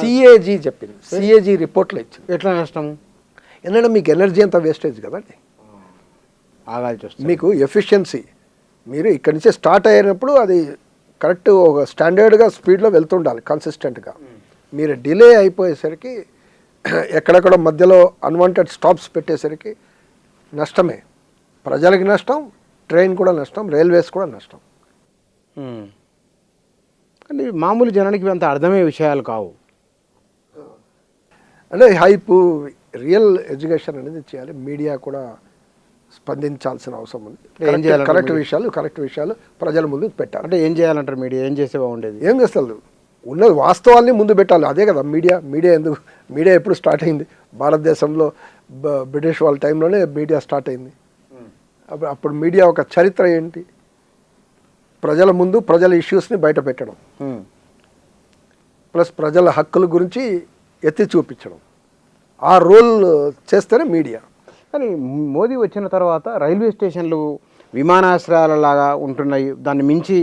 S2: సిఏజీ చెప్పింది. సిఏజీ రిపోర్ట్లో ఇచ్చింది.
S1: ఎట్లా నష్టం?
S2: ఎందుకంటే మీకు ఎనర్జీ అంతా వేస్టేజ్ కదండి, మీకు ఎఫిషియన్సీ, మీరు ఇక్కడి నుంచి స్టార్ట్ అయినప్పుడు అది కరెక్ట్ ఒక స్టాండర్డ్గా స్పీడ్లో వెళ్తుండాలి కన్సిస్టెంట్గా. మీరు డిలే అయిపోయేసరికి ఎక్కడెక్కడ మధ్యలో అన్వాంటెడ్ స్టాప్స్ పెట్టేసరికి నష్టమే, ప్రజలకి నష్టం, ట్రైన్ కూడా నష్టం, రైల్వేస్ కూడా నష్టం.
S1: కానీ మామూలు జనానికి అంత అర్థమయ్యే విషయాలు కావు.
S2: అంటే హైపు రియల్ ఎడ్యుకేషన్ అనేది చేయాలి. మీడియా కూడా స్పందించాల్సిన అవసరం ఉంది.
S1: ఏం చేయాలంటే
S2: కరెక్ట్ విషయాలు ప్రజల ముందు పెట్టాలి.
S1: అంటే ఏం చేయాలంటారు? మీడియా ఏం చేస్తే బాగుండేది?
S2: ఏం చేస్తారు? ఉన్నది వాస్తవాల్ని ముందు పెట్టాలి. అదే కదా మీడియా ఎప్పుడు స్టార్ట్ అయింది? భారతదేశంలో బ్రిటిష్ వాళ్ళ టైంలోనే మీడియా స్టార్ట్ అయింది. అప్పుడు మీడియా ఒక చరిత్ర ఏంటి? ప్రజల ముందు ప్రజల ఇష్యూస్ని బయట పెట్టడం, ప్లస్ ప్రజల హక్కుల గురించి ఎత్తి చూపించడం, ఆ రోల్ చేస్తేనే మీడియా.
S1: కానీ మోదీ వచ్చిన తర్వాత రైల్వే స్టేషన్లు విమానాశ్రయాలలాగా ఉంటున్నాయి, దాన్ని మించి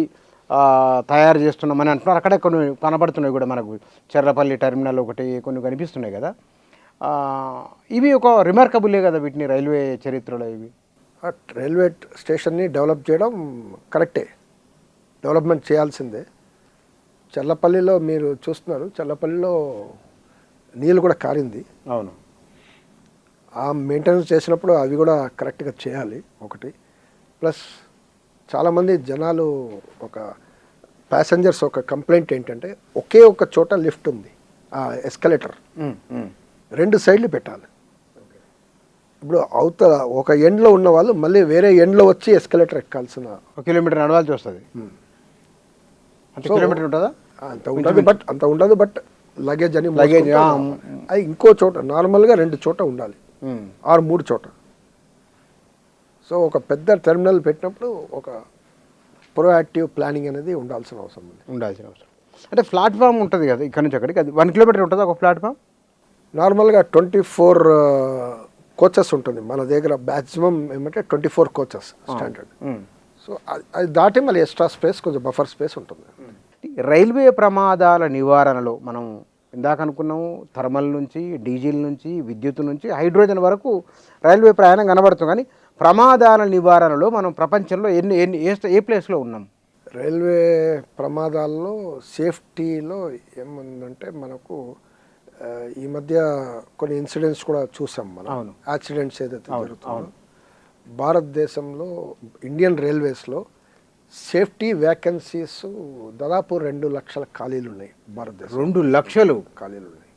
S1: తయారు చేస్తున్నామని అంటున్నారు. అక్కడే కొన్ని కనబడుతున్నాయి కూడా మనకు. చెర్రపల్లి టెర్మినల్ ఒకటి కొన్ని కనిపిస్తున్నాయి కదా. ఇవి ఒక రిమార్కబులే కదా వీటిని రైల్వే చరిత్రలో. ఇవి
S2: రైల్వే స్టేషన్ని డెవలప్ చేయడం కరెక్టే, డెవలప్మెంట్ చేయాల్సిందే. చెర్లపల్లిలో మీరు చూస్తున్నారు, చెర్లపల్లిలో నీళ్ళు కూడా కారింది.
S1: అవును,
S2: ఆ మెయింటెనెన్స్ చేసినప్పుడు అవి కూడా కరెక్ట్గా చేయాలి ఒకటి. ప్లస్ చాలామంది జనాలు ఒక ప్యాసింజర్స్ ఒక కంప్లైంట్ ఏంటంటే ఒకే ఒక చోట లిఫ్ట్ ఉంది, ఆ ఎస్కలేటర్ 2 సైడ్లు పెట్టాలి. ఇప్పుడు అవతల ఒక ఎండ్లో ఉన్న వాళ్ళు మళ్ళీ వేరే ఎండ్లో వచ్చి ఎస్కలేటర్ ఎక్కాల్సిన
S1: 1 కిలోమీటర్ నడవాల్సి వస్తుంది. అంత కిలోమీటర్ ఉంటుందా?
S2: అంత ఉండదు. బట్ లగేజ్ అది ఇంకో చోట నార్మల్గా 2 చోట ఉండాలి, 3 చోట. సో ఒక పెద్ద టెర్మినల్ పెట్టినప్పుడు ఒక ప్రోయాక్టివ్ ప్లానింగ్ అనేది ఉండాల్సిన అవసరం ఉంది.
S1: అంటే ప్లాట్ఫామ్ ఉంటుంది కదా ఇక్కడ నుంచి అక్కడికి, అది 1 కిలోమీటర్ ఉంటుందా ఒక ప్లాట్ఫామ్?
S2: నార్మల్గా 24 కోచెస్ ఉంటుంది మన దగ్గర. మ్యాక్సిమం ఏమంటే 24 కోచెస్ స్టాండర్డ్. సో అది దాటి మళ్ళీ ఎక్స్ట్రా స్పేస్, కొంచెం బఫర్ స్పేస్ ఉంటుంది.
S1: రైల్వే ప్రమాదాల నివారణలో మనం ఇందాక అనుకున్నాము, థర్మల్ నుంచి, డీజిల్ నుంచి, విద్యుత్ నుంచి, హైడ్రోజన్ వరకు రైల్వే ప్రయాణం కనబడుతుంది. కానీ ప్రమాదాల నివారణలో మనం ప్రపంచంలో ఏ ప్లేస్లో ఉన్నాం?
S2: రైల్వే ప్రమాదాల్లో సేఫ్టీలో ఏముందంటే మనకు ఈ మధ్య కొన్ని ఇన్సిడెంట్స్ కూడా చూసాం మనం. యాక్సిడెంట్స్ ఏదైతే జరుగుతుందో భారతదేశంలో ఇండియన్ రైల్వేస్లో సేఫ్టీ వ్యాకెన్సీస్ దాదాపు 2 లక్షల ఖాళీలు ఉన్నాయి భారతదేశం.
S1: 2 లక్షలు
S2: ఖాళీలు ఉన్నాయి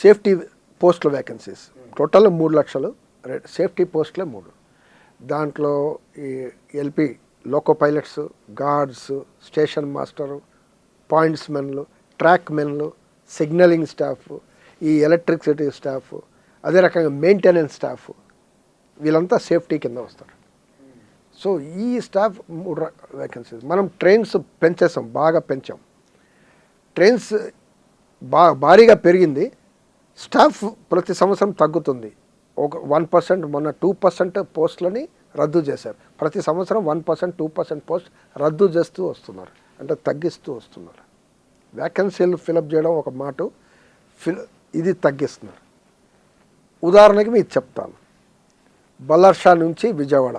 S2: సేఫ్టీ పోస్టుల వ్యాకెన్సీస్. టోటల్ 3 లక్షలు, సేఫ్టీ పోస్టులే 3. దాంట్లో ఈ LP loco pilots, guards, station master, points మెన్లు, ట్రాక్ మెన్లు, సిగ్నలింగ్ స్టాఫ్, ఈ ఎలక్ట్రిసిటీ స్టాఫ్, అదే రకంగా మెయింటెనెన్స్ స్టాఫ్, వీళ్ళంతా సేఫ్టీ కింద వస్తారు. సో ఈ స్టాఫ్ 3 వేకెన్సీస్. మనం ట్రైన్స్ పెంచేసాం, బాగా పెంచాం. ట్రైన్స్ భారీగా పెరిగింది, స్టాఫ్ ప్రతి సంవత్సరం తగ్గుతుంది. ఒక 1%, మొన్న 2% పోస్టులని రద్దు చేశారు. ప్రతి సంవత్సరం 1%, 2% పోస్ట్ రద్దు చేస్తూ వస్తున్నారు, అంటే తగ్గిస్తూ వస్తున్నారు. వ్యాకెన్సీలు ఫిలప్ చేయడం ఒక మాట, ఇది తగ్గిస్తున్నారు. ఉదాహరణకి మీకు చెప్తాను, బల్లర్షా నుంచి విజయవాడ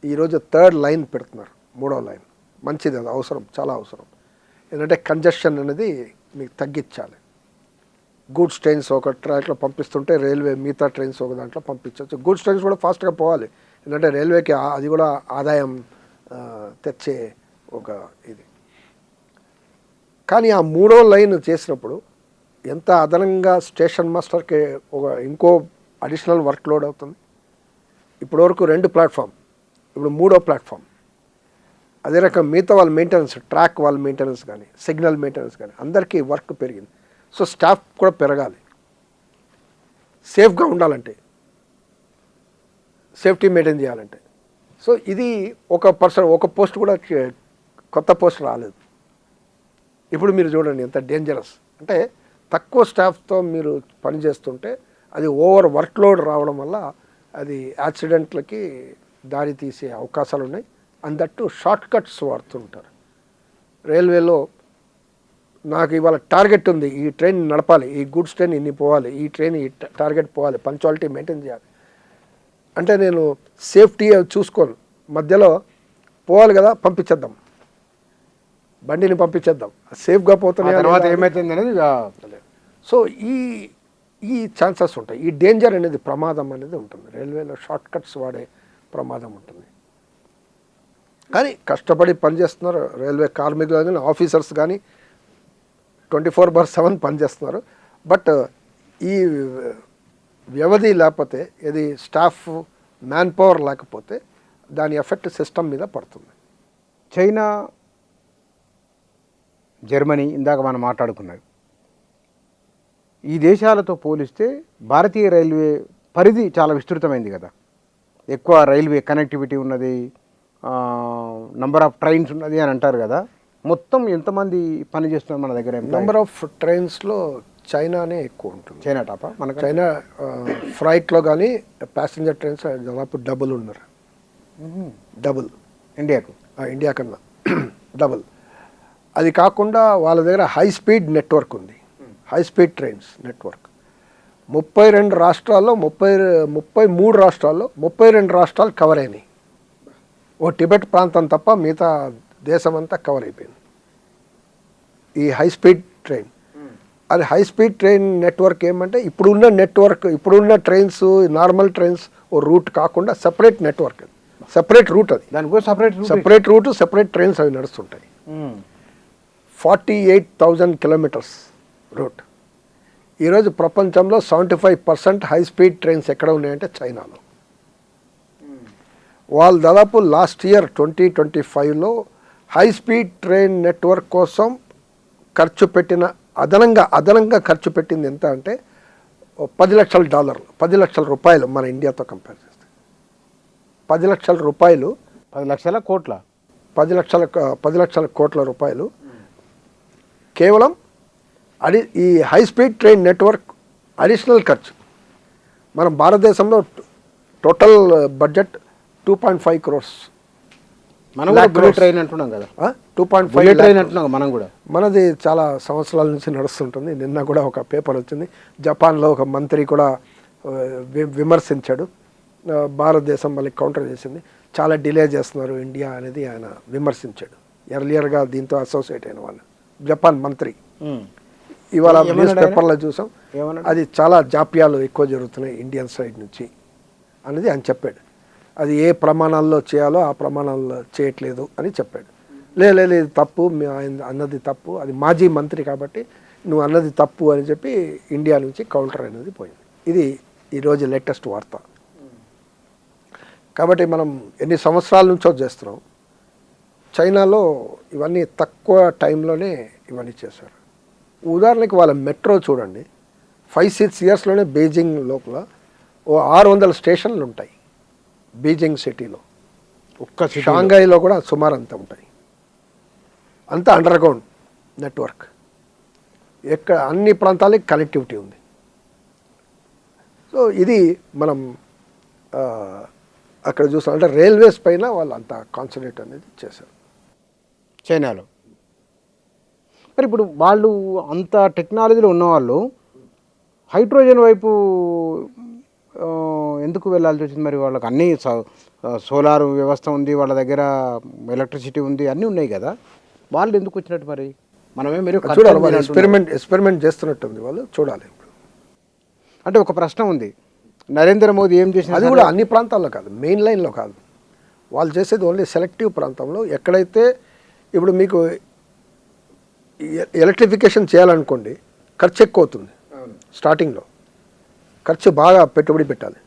S2: ఈరోజు 3rd లైన్ పెడుతున్నారు, 3వ లైన్. మంచిది, అది అవసరం, చాలా అవసరం. ఎందుకంటే కంజెషన్ అనేది మీకు తగ్గించాలి. గూడ్స్ ట్రైన్స్ ఒక ట్రాక్లో పంపిస్తుంటే రైల్వే మిగతా ట్రైన్స్ ఒక దాంట్లో పంపించవచ్చు. గూడ్స్ ట్రైన్స్ కూడా ఫాస్ట్గా పోవాలి, ఎందుకంటే రైల్వేకి అది కూడా ఆదాయం తెచ్చే ఒక ఇది. కానీ ఆ 3వ లైన్ చేసినప్పుడు ఎంత అదనంగా స్టేషన్ మాస్టర్కి ఇంకో అడిషనల్ వర్క్ లోడ్ అవుతుంది. ఇప్పటివరకు 2 ప్లాట్ఫామ్, ఇప్పుడు 3వ ప్లాట్ఫామ్. అదే రకం మిగతా వాళ్ళ మెయింటెనెన్స్, ట్రాక్ వాళ్ళ మెయింటెనెన్స్ కానీ, సిగ్నల్ మెయింటెనెన్స్ కానీ అందరికీ వర్క్ పెరిగింది. సో స్టాఫ్ కూడా పెరగాలి, సేఫ్గా ఉండాలంటే, సేఫ్టీ మెయింటైన్ చేయాలంటే. సో ఇది ఒక పోస్ట్ కూడా కొత్త పోస్ట్ రాలేదు. ఇప్పుడు మీరు చూడండి ఎంత డేంజరస్ అంటే, తక్కువ స్టాఫ్తో మీరు పనిచేస్తుంటే అది ఓవర్ వర్క్లోడ్ రావడం వల్ల అది యాక్సిడెంట్లకి దారి తీసే అవకాశాలు ఉన్నాయి. అందట్టు షార్ట్ కట్స్ వాడుతుంటారు. రైల్వేలో నాకు ఇవాళ టార్గెట్ ఉంది, ఈ ట్రైన్ నడపాలి, ఈ గూడ్స్ ట్రైన్ ఇన్ని పోవాలి, ఈ ట్రైన్ ఈ టార్గెట్ పోవాలి, పంక్చువాలిటీ మెయింటైన్ చేయాలి అంటే నేను సేఫ్టీ చూసుకోను. మధ్యలో పోవాలి కదా, పంపించేద్దాం, బండిని పంపించేద్దాం, సేఫ్గా పోతున్నా
S1: తర్వాత ఏమవుతుంది అనేది.
S2: సో ఈ ఛాన్సెస్ ఉంటాయి. ఈ డేంజర్ అనేది, ప్రమాదం అనేది ఉంటుంది. రైల్వేలో షార్ట్ కట్స్ వాడే ప్రమాదం ఉంటుంది. కానీ కష్టపడి పనిచేస్తున్నారు రైల్వే కార్మికులు కానీ, ఆఫీసర్స్ కానీ 24/7 పనిచేస్తున్నారు. బట్ ఈ వ్యవధి లేకపోతే, ఇది స్టాఫ్ మ్యాన్ పవర్ లేకపోతే దాని ఎఫెక్ట్ సిస్టమ్ మీద పడుతుంది.
S1: చైనా, జర్మనీ ఇందాక మనం మాట్లాడుకున్నది. ఈ దేశాలతో పోలిస్తే భారతీయ రైల్వే పరిధి చాలా విస్తృతమైంది కదా. ఎక్కువ రైల్వే కనెక్టివిటీ ఉన్నది, నంబర్ ఆఫ్ ట్రైన్స్ ఉన్నది అని అంటారు కదా. మొత్తం ఎంతమంది పని చేస్తున్నారు మన దగ్గర?
S2: నెంబర్ ఆఫ్ ట్రైన్స్లో చైనానే ఎక్కువ ఉంటుంది.
S1: చైనా టాపా మనకు?
S2: చైనా ఫ్లైట్లో కానీ ప్యాసింజర్ ట్రైన్స్ దాదాపు డబుల్ ఉన్నారు. డబుల్
S1: ఇండియాకు,
S2: ఇండియా కన్నా డబుల్. అది కాకుండా వాళ్ళ దగ్గర హై స్పీడ్ నెట్వర్క్ ఉంది, హై స్పీడ్ ట్రైన్స్ నెట్వర్క్. 32 రాష్ట్రాల్లో 33 రాష్ట్రాల్లో 32 రాష్ట్రాలు కవర్ అయినాయి. ఓ టిబెట్ ప్రాంతం తప్ప మిగతా దేశం అంతా కవర్ అయిపోయింది ఈ హై స్పీడ్ ట్రైన్. అది హై స్పీడ్ ట్రైన్ నెట్వర్క్ ఏమంటే ఇప్పుడున్న నెట్వర్క్, ఇప్పుడున్న ట్రైన్స్, నార్మల్ ట్రైన్స్ ఓ రూట్ కాకుండా సెపరేట్ నెట్వర్క్, సెపరేట్ రూట్. అది
S1: దానికి కూడా
S2: సెపరేట్ రూట్, సెపరేట్ ట్రైన్స్ అవి నడుస్తుంటాయి. 48,000 కిలోమీటర్స్ రూట్. ఈరోజు ప్రపంచంలో 75% హై స్పీడ్ ట్రైన్స్ ఎక్కడ ఉన్నాయంటే చైనాలో. వాళ్ళు దాదాపు లాస్ట్ ఇయర్ 2025లో హై స్పీడ్ ట్రైన్ నెట్వర్క్ కోసం ఖర్చు పెట్టిన అదనంగా ఖర్చు పెట్టింది ఎంత అంటే $10 లక్షల, $10 లక్షల రూపాయలు. మన ఇండియాతో కంపేర్ చేస్తే $10 లక్షల రూపాయలు,
S1: 10 లక్షల కోట్ల,
S2: 10 లక్షల కోట్ల రూపాయలు కేవలం ఈ high speed train network additional ఖర్చు. మనం భారతదేశంలో టోటల్ బడ్జెట్ 2.5 crores.
S1: మనం కూడా బుల్లెట్ ట్రైన్ అంటున్నాం కదా,
S2: 2.5
S1: ట్రైన్ అంటున్నాం మనం కూడా.
S2: మనది చాలా సంవత్సరాల నుంచి నడుస్తుంటుంది. నిన్న కూడా ఒక పేపర్ వచ్చింది, జపాన్లో ఒక మంత్రి కూడా విమర్శించాడు. భారతదేశం మళ్ళీ కౌంటర్ చేసింది, చాలా డిలే చేస్తున్నారు ఇండియా అనేది ఆయన విమర్శించాడు. ఎర్లియర్గా దీంతో అసోసియేట్ అయిన వాళ్ళు జపాన్ మంత్రి ఇవాళ న్యూస్ పేపర్లో చూసాం. అది చాలా జాప్యాలు ఎక్కువ జరుగుతున్నాయి ఇండియన్ సైడ్ నుంచి అనేది ఆయన చెప్పాడు. అది ఏ ప్రమాణాల్లో చేయాలో ఆ ప్రమాణాల్లో చేయట్లేదు అని చెప్పాడు. లేదు ఇది తప్పు, ఆయన అన్నది తప్పు, అది మాజీ మంత్రి కాబట్టి నువ్వు అన్నది తప్పు అని చెప్పి ఇండియా నుంచి కౌంటర్ అనేది పోయింది. ఇది ఈరోజు లేటెస్ట్ వార్త. కాబట్టి మనం ఎన్ని సంవత్సరాల నుంచో చేస్తున్నాం. చైనాలో ఇవన్నీ తక్కువ టైంలోనే ఇవన్నీ చేశారు. ఉదాహరణకి వాళ్ళ మెట్రో చూడండి, 5-6 ఇయర్స్లోనే బీజింగ్ లోపల ఓ 600 స్టేషన్లు ఉంటాయి బీజింగ్ సిటీలో.
S1: ఒక్క
S2: షాంఘైలో కూడా సుమారు అంత ఉంటాయి. అంతా అండర్ గ్రౌండ్ నెట్వర్క్. ఎక్కడ అన్ని ప్రాంతాలకి కనెక్టివిటీ ఉంది. సో ఇది మనం అక్కడ చూస్తాం. అంటే రైల్వేస్ పైన వాళ్ళు అంత కాన్సన్ట్రేట్ అనేది చేశారు
S1: చైనాలో. మరి ఇప్పుడు వాళ్ళు అంత టెక్నాలజీలో ఉన్నవాళ్ళు హైడ్రోజన్ వైపు ఎందుకు వెళ్ళాల్సి వచ్చింది? మరి వాళ్ళకి అన్నీ సోలార్ వ్యవస్థ ఉంది, వాళ్ళ దగ్గర ఎలక్ట్రిసిటీ ఉంది, అన్నీ ఉన్నాయి కదా, వాళ్ళు ఎందుకు వచ్చినట్టు? మరి మనమే మీరు
S2: చూడాలి, వాళ్ళు ఎక్స్పెరిమెంట్ చేస్తున్నట్టుంది, వాళ్ళు చూడాలి.
S1: అంటే ఒక ప్రశ్న ఉంది, నరేంద్ర మోదీ ఏం చేసిన
S2: అది కూడా అన్ని ప్రాంతాల్లో కాదు, మెయిన్ లైన్లో కాదు. వాళ్ళు చేసేది ఓన్లీ సెలెక్టివ్ ప్రాంతంలో. ఎక్కడైతే ఇప్పుడు మీకు ఎలక్ట్రిఫికేషన్ చేయాలనుకోండి, ఖర్చు ఎక్కువ అవుతుంది. స్టార్టింగ్లో ఖర్చు బాగా పెట్టుబడి పెట్టాలి.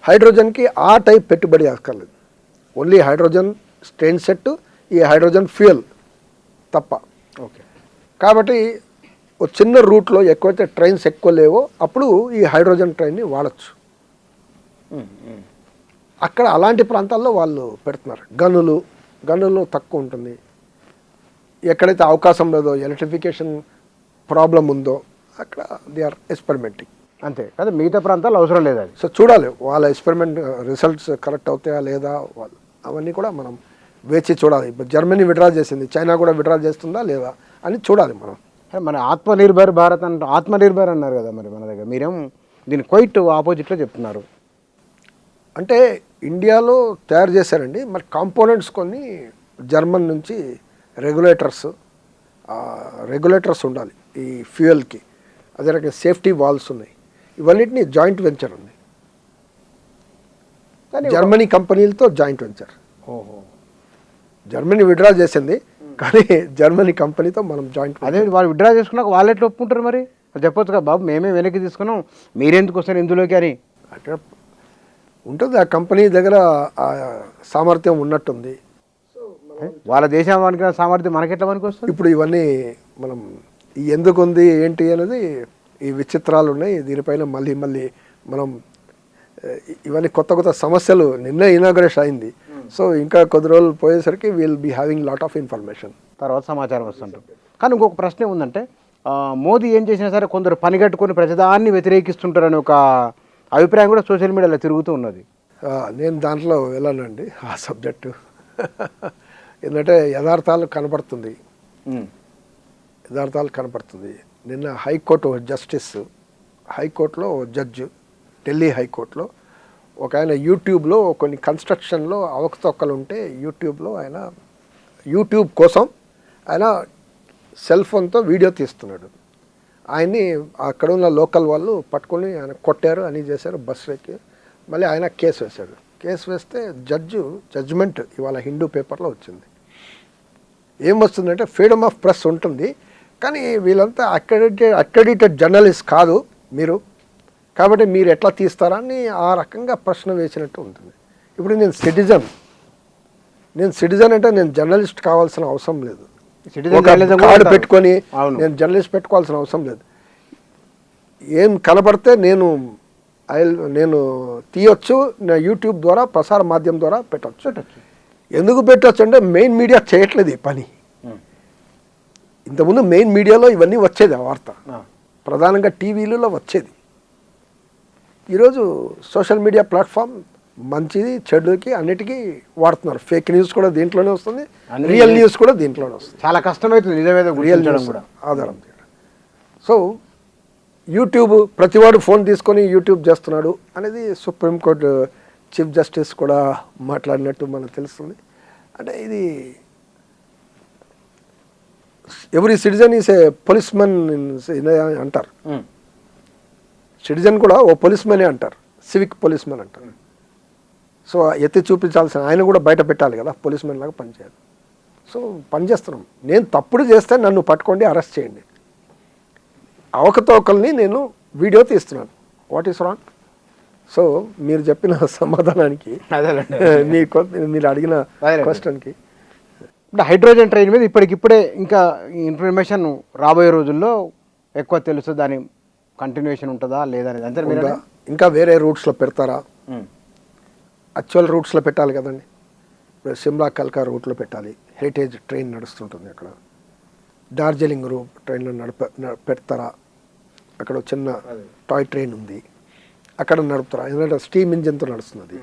S2: హైడ్రోజన్కి ఆ టైప్ పెట్టుబడి అక్కర్లేదు. ఓన్లీ హైడ్రోజన్ ట్రైన్ సెట్, ఈ హైడ్రోజన్ ఫ్యూయల్ తప్ప.
S1: ఓకే.
S2: కాబట్టి ఒక చిన్న రూట్లో ఎక్కువైతే ట్రైన్స్ ఎక్కువ లేవో అప్పుడు ఈ హైడ్రోజన్ ట్రైన్ని వాడచ్చు. అక్కడ అలాంటి ప్రాంతాల్లో వాళ్ళు పెడుతున్నారు. గనులు తక్కువ ఉంటుంది. ఎక్కడైతే అవకాశం లేదో, ఎలక్ట్రిఫికేషన్ ప్రాబ్లం ఉందో అక్కడ దే ఆర్ ఎక్స్పెరిమెంటింగ్.
S1: అంతే కదా, మిగతా ప్రాంతాలు అవసరం లేదు. అది
S2: సో చూడాలి వాళ్ళ ఎక్స్పెరిమెంట్ రిజల్ట్స్ కరెక్ట్ అవుతాయా లేదా, వాళ్ళు అవన్నీ కూడా మనం వేచి చూడాలి. ఇప్పుడు జర్మనీ విడ్రా చేసింది, చైనా కూడా విడ్రా చేస్తుందా లేదా అని చూడాలి మనం.
S1: మన ఆత్మనిర్భర్ భారత్ ఆత్మనిర్భర్ అన్నారు కదా, మరి మన దగ్గర మీరేం దీని క్వైట్ ఆపోజిట్లో చెప్తున్నారు.
S2: అంటే ఇండియాలో తయారు చేశారండి, మరి కాంపోనెంట్స్ కొన్ని జర్మన్ నుంచి రెగ్యులేటర్స్ ఉండాలి ఈ ఫ్యూయల్కి. అదే రకంగా సేఫ్టీ వాల్స్ ఉన్నాయి. ఇవన్నిటిని జాయింట్ వెంచర్ ఉంది, జర్మనీ కంపెనీలతో జాయింట్ వెంచర్. జర్మనీ విడ్రా చేసింది కానీ జర్మనీ కంపెనీతో మనం జాయింట్.
S1: అదే వాళ్ళు విడ్రా చేసుకున్నాక వాళ్ళు ఎట్లా ఒప్పుకుంటారు? మరి చెప్పొచ్చు కదా, బాబు మేమే వెనక్కి తీసుకున్నాం, మీరెందుకు వస్తారు ఇందులోకి అని.
S2: అంటే ఉంటుంది. ఆ కంపెనీ దగ్గర ఆ సామర్థ్యం ఉన్నట్టుంది.
S1: వాళ్ళ దేశానికి సామర్థ్యం మనకెట్లా మనకి వస్తుంది?
S2: ఇప్పుడు ఇవన్నీ మనం ఎందుకు ఉంది ఏంటి అనేది ఈ విచిత్రాలు ఉన్నాయి. దీనిపైన మళ్ళీ మళ్ళీ మనం ఇవన్నీ కొత్త కొత్త సమస్యలు నిన్న ఇనాగ్రేషన్ అయింది. సో ఇంకా కొద్ది రోజులు పోయేసరికి will be having lot of information.
S1: తర్వాత సమాచారం వస్తుంటుంది. కానీ ఇంకొక ప్రశ్న ఏముందంటే మోదీ ఏం చేసినా సరే కొందరు పనిగట్టుకొని ప్రజదాన్ని వ్యతిరేకిస్తుంటారని ఒక అభిప్రాయం కూడా సోషల్ మీడియాలో తిరుగుతూ ఉన్నది.
S2: నేను దాంట్లో వెళ్ళానండి ఆ సబ్జెక్టు. ఎందుకంటే యథార్థాలు కనపడుతుంది. నిన్న హైకోర్టు జస్టిస్, హైకోర్టులో జడ్జి, ఢిల్లీ హైకోర్టులో ఒక ఆయన యూట్యూబ్లో కొన్ని కన్స్ట్రక్షన్లో అవకతవకలు ఉంటే యూట్యూబ్ కోసం ఆయన సెల్ ఫోన్తో వీడియో తీస్తున్నాడు. ఆయన్ని అక్కడ ఉన్న లోకల్ వాళ్ళు పట్టుకొని ఆయన కొట్టారు అని చేశారు, బస్సు ఎక్కి. మళ్ళీ ఆయన కేసు వేశాడు. కేసు వేస్తే జడ్జిమెంట్ ఇవాళ హిందూ పేపర్లో వచ్చింది. ఏం వస్తుందంటే ఫ్రీడమ్ ఆఫ్ ప్రెస్ ఉంటుంది, కానీ వీళ్ళంతా అక్రెడిటెడ్ జర్నలిస్ట్ కాదు మీరు, కాబట్టి మీరు ఎట్లా తీస్తారా అని ఆ రకంగా ప్రశ్న వేసినట్టు ఉంటుంది. ఇప్పుడు నేను సిటిజన్ అంటే నేను జర్నలిస్ట్ కావాల్సిన అవసరం లేదు. కార్డు పెట్టుకొని నేను జర్నలిస్ట్ పెట్టుకోవాల్సిన అవసరం లేదు. ఏం కనబడితే నేను తీయొచ్చు, నా యూట్యూబ్ ద్వారా ప్రసార మాధ్యమం ద్వారా పెట్టవచ్చు. ఎందుకు పెట్టవచ్చు అంటే మెయిన్ మీడియా చేయట్లేదు ఈ పని. ఇంతకుముందు మెయిన్ మీడియాలో ఇవన్నీ వచ్చేది, ఆ వార్త ప్రధానంగా టీవీలలో వచ్చేది. ఈరోజు సోషల్ మీడియా ప్లాట్ఫామ్ మంచిది చెడుకి అన్నిటికీ వాడుతున్నారు. ఫేక్ న్యూస్ కూడా దీంట్లోనే వస్తుంది, రియల్ న్యూస్ కూడా దీంట్లోనే వస్తుంది.
S1: చాలా కష్టమవుతుంది నిజమేదో
S2: రియల్ న్యూస్ కూడా ఆధారం. సో యూట్యూబ్ ప్రతివాడు ఫోన్ తీసుకొని యూట్యూబ్ చేస్తున్నాడు అనేది సుప్రీంకోర్టు చీఫ్ జస్టిస్ కూడా మాట్లాడినట్టు మనకు తెలుస్తుంది. అంటే ఇది every citizen is a policemen అంటారు. సిటిజన్ కూడా ఓ పోలీస్మెనే అంటారు, సివిక్ పోలీస్మెన్ అంటారు. సో ఎత్తి చూపించాల్సిన ఆయన కూడా బయట పెట్టాలి కదా, పోలీస్మెన్ లాగా పనిచేయాలి. సో పనిచేస్తున్నాం. నేను తప్పుడు చేస్తే నన్ను పట్టుకోండి, అరెస్ట్ చేయండి. అవకతవకల్ని నేను వీడియో తీస్తున్నాను. What is wrong? సో మీరు చెప్పిన సమాధానానికి, మీరు అడిగిన క్వశ్చన్కి,
S1: అంటే హైడ్రోజన్ ట్రైన్ మీద ఇప్పటికిప్పుడే ఇంకా ఇన్ఫర్మేషన్ రాబోయే రోజుల్లో ఎక్కువ తెలుసు, దాని కంటిన్యూషన్ ఉంటుందా లేదా అనేది అంతే.
S2: ఇంకా వేరే రూట్స్లో పెడతారా? యాక్చువల్ రూట్స్లో పెట్టాలి కదండి. ఇప్పుడు సిమ్లా కల్కా రూట్లో పెట్టాలి. హెరిటేజ్ ట్రైన్ నడుస్తుంటుంది అక్కడ. డార్జిలింగ్ ట్రైన్లో పెడతారా? అక్కడ చిన్న టాయ్ ట్రైన్ ఉంది, అక్కడ నడుపుతారా? ఎందుకంటే స్టీమ్ ఇంజిన్తో నడుస్తుంది.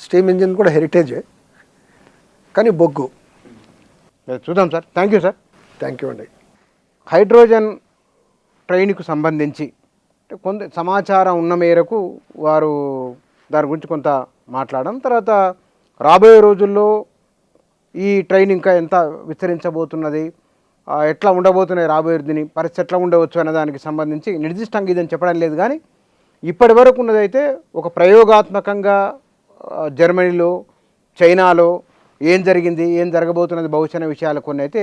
S2: స్టీమ్ ఇంజిన్ కూడా హెరిటేజే, కానీ బొగ్గు.
S1: చూద్దాం sir. Thank you sir.
S2: Thank you అండి.
S1: హైడ్రోజన్ ట్రైన్కు సంబంధించి కొంత సమాచారం ఉన్న మేరకు వారు దాని గురించి కొంత మాట్లాడడం, తర్వాత రాబోయే రోజుల్లో ఈ ట్రైన్ ఇంకా ఎంత విస్తరించబోతున్నది, ఎట్లా ఉండబోతున్నాయి రాబోయే దీని పరిస్థితి ఎట్లా ఉండవచ్చు అనే దానికి సంబంధించి నిర్దిష్టంగా ఇదని చెప్పడం లేదు. కానీ ఇప్పటి వరకు ఉన్నదైతే ఒక ప్రయోగాత్మకంగా జర్మనీలో, చైనాలో ఏం జరిగింది, ఏం జరగబోతున్నది భవిష్యత్ విషయాలు కొన్ని అయితే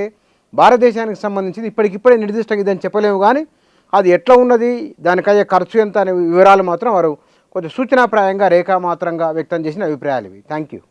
S1: భారతదేశానికి సంబంధించింది ఇప్పటికిప్పుడే నిర్దిష్టంగా ఇదని చెప్పలేము. కానీ అది ఎట్లా ఉన్నది, దానికయ్యే ఖర్చు ఎంత అనే వివరాలు మాత్రం వారు కొంచెం సూచనాప్రాయంగా రేఖామాత్రంగా వ్యక్తం చేసిన అభిప్రాయాలు ఇవి. Thank you.